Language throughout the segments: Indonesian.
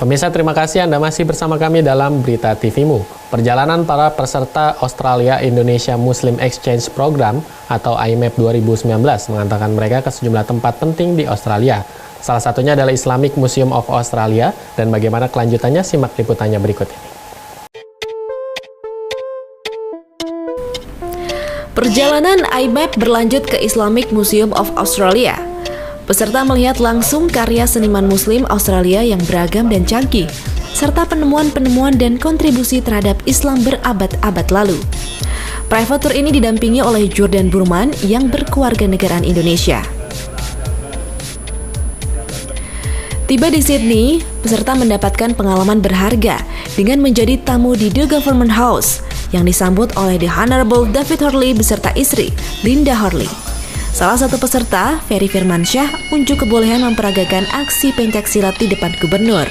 Pemirsa, terima kasih Anda masih bersama kami dalam Berita TVmu. Perjalanan para peserta Australia-Indonesia Muslim Exchange Program atau IMEP 2019 mengantarkan mereka ke sejumlah tempat penting di Australia. Salah satunya adalah Islamic Museum of Australia, dan bagaimana kelanjutannya simak liputannya berikut ini. Perjalanan IMEP berlanjut ke Islamic Museum of Australia. Peserta melihat langsung karya seniman Muslim Australia yang beragam dan canggih, serta penemuan-penemuan dan kontribusi terhadap Islam berabad-abad lalu. Private tour ini didampingi oleh Jordan Burman yang berkewarganegaraan Indonesia. Tiba di Sydney, peserta mendapatkan pengalaman berharga dengan menjadi tamu di The Government House yang disambut oleh The Honorable David Harley beserta istri, Linda Harley. Salah satu peserta, Ferry Firmansyah, unjuk kebolehan memperagakan aksi pencaksilat di depan gubernur.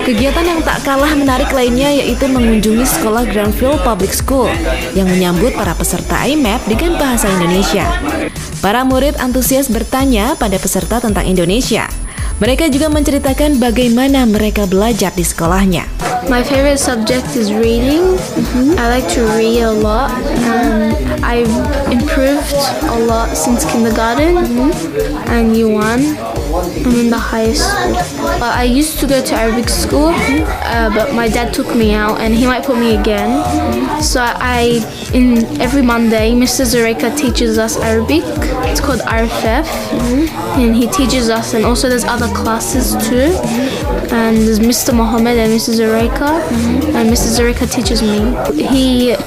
Kegiatan yang tak kalah menarik lainnya yaitu mengunjungi sekolah Granville Public School yang menyambut para peserta IMEP dengan bahasa Indonesia. Para murid antusias bertanya pada peserta tentang Indonesia. Mereka juga menceritakan bagaimana mereka belajar di sekolahnya. My favorite subject is reading. I like to read a lot. I've improved a lot since kindergarten and year 1. I'm in the highest school. I used to go to Arabic school, but my dad took me out and he might put me again. So in every Monday, Mr. Zareka teaches us Arabic. It's called RFF, and he teaches us, and also there's other classes too. And there's Mr. Mohammed and Mr. Zareka, and Mr. Zareka teaches me. He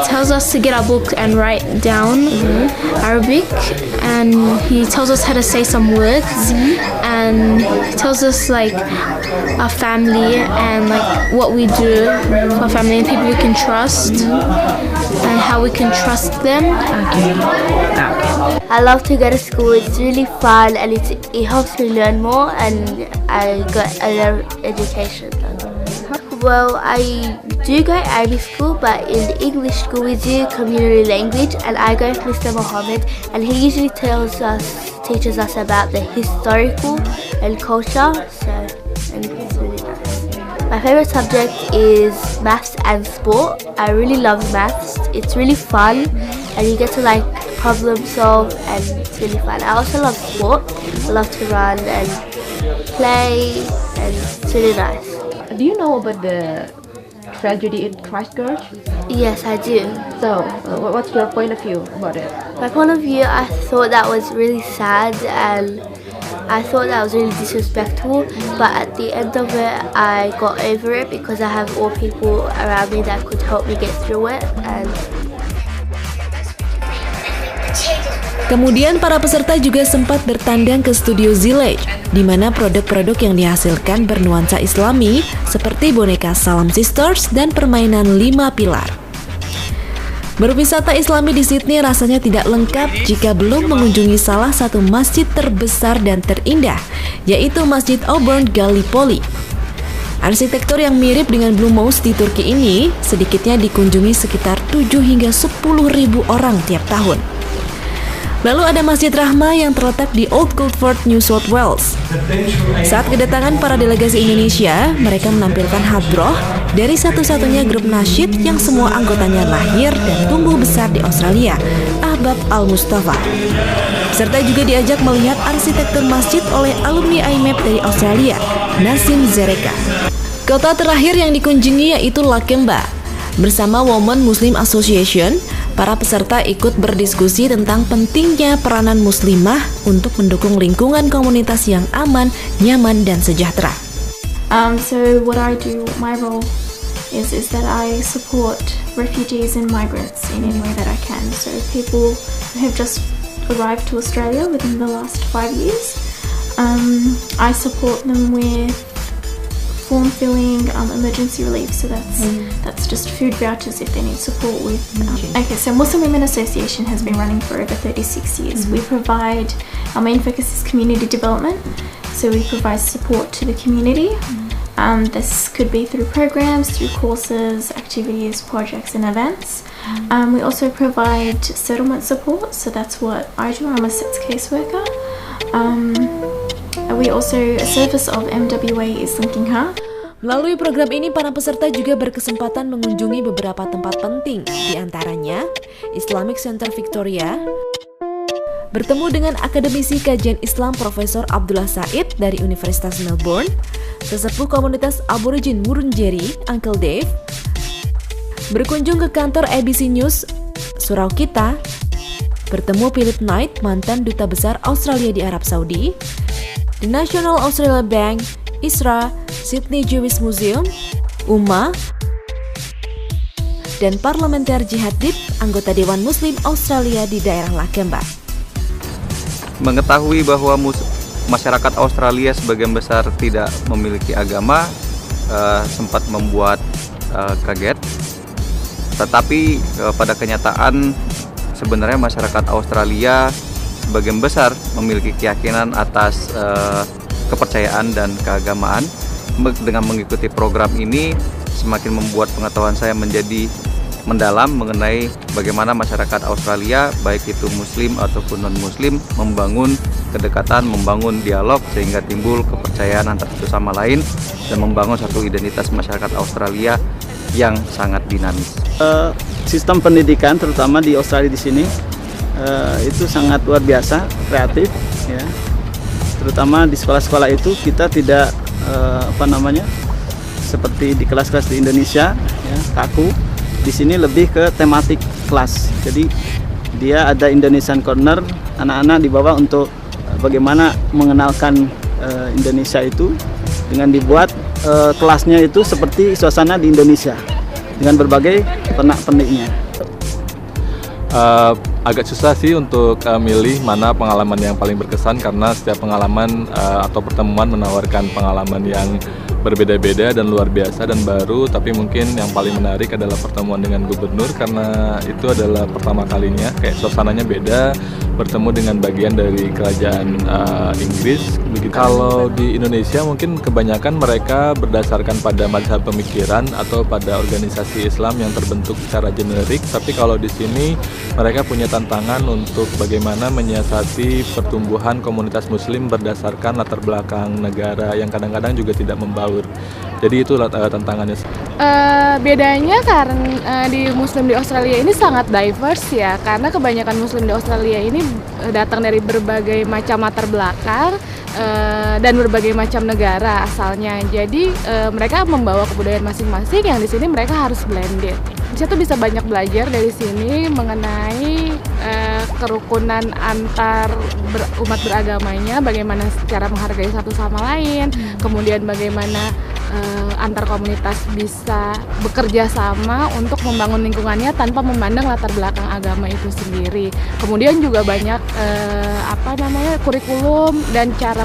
tells us to get our book and write down Arabic, and he tells us how to say some words, and he tells us like our family and like what we do for our family and people we can trust and how we can trust them. I love to go to school. It's really fun and it helps me learn more, and I got a lot of education. Well, I do go to Arabic school, but in the English school we do community language, and I go with Mr. Mohammed, and he usually teaches us about the historical and culture, and it's really nice. My favorite subject is maths and sport. I really love maths. It's really fun, and you get to like problem solve, and it's really fun. I also love sport. I love to run and play, and it's really nice. Do you know about the tragedy in Christchurch? Yes, I do. So, what's your point of view about it? My point of view, I thought that was really sad, and I thought that was really disrespectful, but at the end of it, I got over it because I have all people around me that could help me get through it. Kemudian para peserta juga sempat bertandang ke studio Zilage, di mana produk-produk yang dihasilkan bernuansa Islami seperti boneka Salam Sisters dan permainan 5 pilar. Berwisata Islami di Sydney rasanya tidak lengkap jika belum mengunjungi salah satu masjid terbesar dan terindah, yaitu Masjid Auburn Gallipoli. Arsitektur yang mirip dengan Blue Mosque di Turki ini sedikitnya dikunjungi sekitar 7 hingga 10.000 orang tiap tahun. Lalu ada Masjid Rahmah yang terletak di Old Guildford, New South Wales. Saat kedatangan para delegasi Indonesia, mereka menampilkan hadroh dari satu-satunya grup nasyid yang semua anggotanya lahir dan tumbuh besar di Australia, Ahbab Al-Mustafa. Peserta juga diajak melihat arsitektur masjid oleh alumni IMEP dari Australia, Nazim Zareka. Kota terakhir yang dikunjungi yaitu Lakemba. Bersama Women Muslim Association, para peserta ikut berdiskusi tentang pentingnya peranan muslimah untuk mendukung lingkungan komunitas yang aman, nyaman, dan sejahtera. So what I do, my role is that I support refugees and migrants in any way that I can. So people who have just arrived to Australia within the last 5 years, I support them with form filling, emergency relief, so that's just food vouchers if they need support with. Okay, so Muslim Women Association has been running for over 36 years. We provide, our main focus is community development, so we provide support to the community. This could be through programs, through courses, activities, projects and events. We also provide settlement support, so that's what I do. I'm a SETS caseworker. We also a service of MWA is linking her. Melalui program ini, para peserta juga berkesempatan mengunjungi beberapa tempat penting, di antaranya Islamic Center Victoria, bertemu dengan akademisi kajian Islam Profesor Abdullah Said dari Universitas Melbourne, sesepuh komunitas Aborigin Wurundjeri, Uncle Dave, berkunjung ke kantor ABC News, Surau Kita, bertemu Philip Knight, mantan duta besar Australia di Arab Saudi, The National Australia Bank, ISRA, Sydney Jewish Museum, UMA, dan parlementer Jihad Dib, anggota Dewan Muslim Australia di daerah Lakemba. Mengetahui bahwa masyarakat Australia sebagian besar tidak memiliki agama sempat membuat kaget. Tetapi pada kenyataan sebenarnya masyarakat Australia sebagian besar memiliki keyakinan atas kepercayaan dan keagamaan. Dengan mengikuti program ini semakin membuat pengetahuan saya menjadi mendalam mengenai bagaimana masyarakat Australia, baik itu Muslim ataupun non-Muslim, membangun kedekatan, membangun dialog sehingga timbul kepercayaan antar satu sama lain dan membangun satu identitas masyarakat Australia yang sangat dinamis. Sistem pendidikan terutama di Australia di sini itu sangat luar biasa, kreatif, ya. Terutama di sekolah-sekolah itu kita tidak seperti di kelas-kelas di Indonesia, ya, kaku. Di sini lebih ke tematik kelas. Jadi dia ada Indonesian Corner, anak-anak dibawa untuk bagaimana mengenalkan Indonesia itu dengan dibuat kelasnya itu seperti suasana di Indonesia dengan berbagai pernak-perniknya. Agak susah sih untuk milih mana pengalaman yang paling berkesan karena setiap pengalaman atau pertemuan menawarkan pengalaman yang berbeda-beda dan luar biasa dan baru, tapi mungkin yang paling menarik adalah pertemuan dengan gubernur karena itu adalah pertama kalinya, kayak suasananya beda, bertemu dengan bagian dari kerajaan Inggris. Begitu. Kalau di Indonesia mungkin kebanyakan mereka berdasarkan pada mazhab pemikiran atau pada organisasi Islam yang terbentuk secara generik, tapi kalau di sini mereka punya tantangan untuk bagaimana menyiasati pertumbuhan komunitas Muslim berdasarkan latar belakang negara yang kadang-kadang juga tidak membaur. Jadi itu tantangannya. Bedanya karena di Muslim di Australia ini sangat diverse ya, karena kebanyakan Muslim di Australia ini datang dari berbagai macam latar belakang dan berbagai macam negara asalnya. Jadi mereka membawa kebudayaan masing-masing yang di sini mereka harus blended. Saya tuh bisa banyak belajar dari sini mengenai kerukunan antar umat beragamanya, bagaimana cara menghargai satu sama lain, kemudian bagaimana antar komunitas bisa bekerja sama untuk membangun lingkungannya tanpa memandang latar belakang agama itu sendiri. Kemudian juga banyak kurikulum dan cara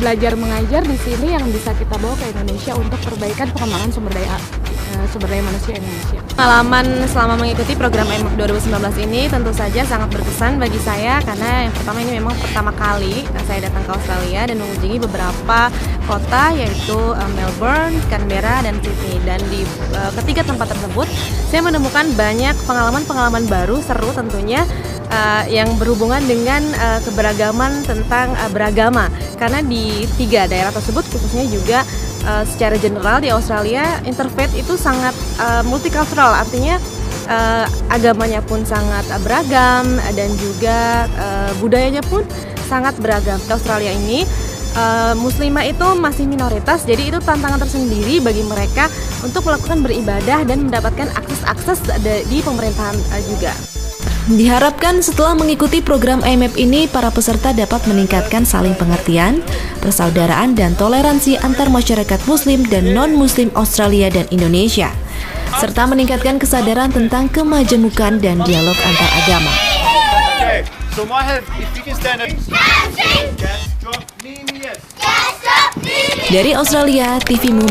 belajar mengajar di sini yang bisa kita bawa ke Indonesia untuk perbaikan pengembangan sumber daya manusia Indonesia. Pengalaman selama mengikuti program IMAP 2019 ini tentu saja sangat berkesan bagi saya karena yang pertama ini memang pertama kali saya datang ke Australia dan mengunjungi beberapa kota yaitu Melbourne, Canberra, dan Sydney. Dan di ketiga tempat tersebut saya menemukan banyak pengalaman-pengalaman baru seru tentunya yang berhubungan dengan keberagaman tentang beragama karena di tiga daerah tersebut khususnya juga secara general di Australia interfaith itu sangat multicultural, artinya agamanya pun sangat beragam dan juga budayanya pun sangat beragam. Di Australia ini muslimah itu masih minoritas, jadi itu tantangan tersendiri bagi mereka untuk melakukan beribadah dan mendapatkan akses di pemerintahan juga. Diharapkan setelah mengikuti program IMAP ini, para peserta dapat meningkatkan saling pengertian, persaudaraan, dan toleransi antar masyarakat Muslim dan non-Muslim Australia dan Indonesia, serta meningkatkan kesadaran tentang kemajemukan dan dialog antar agama. Dari Australia, TVmu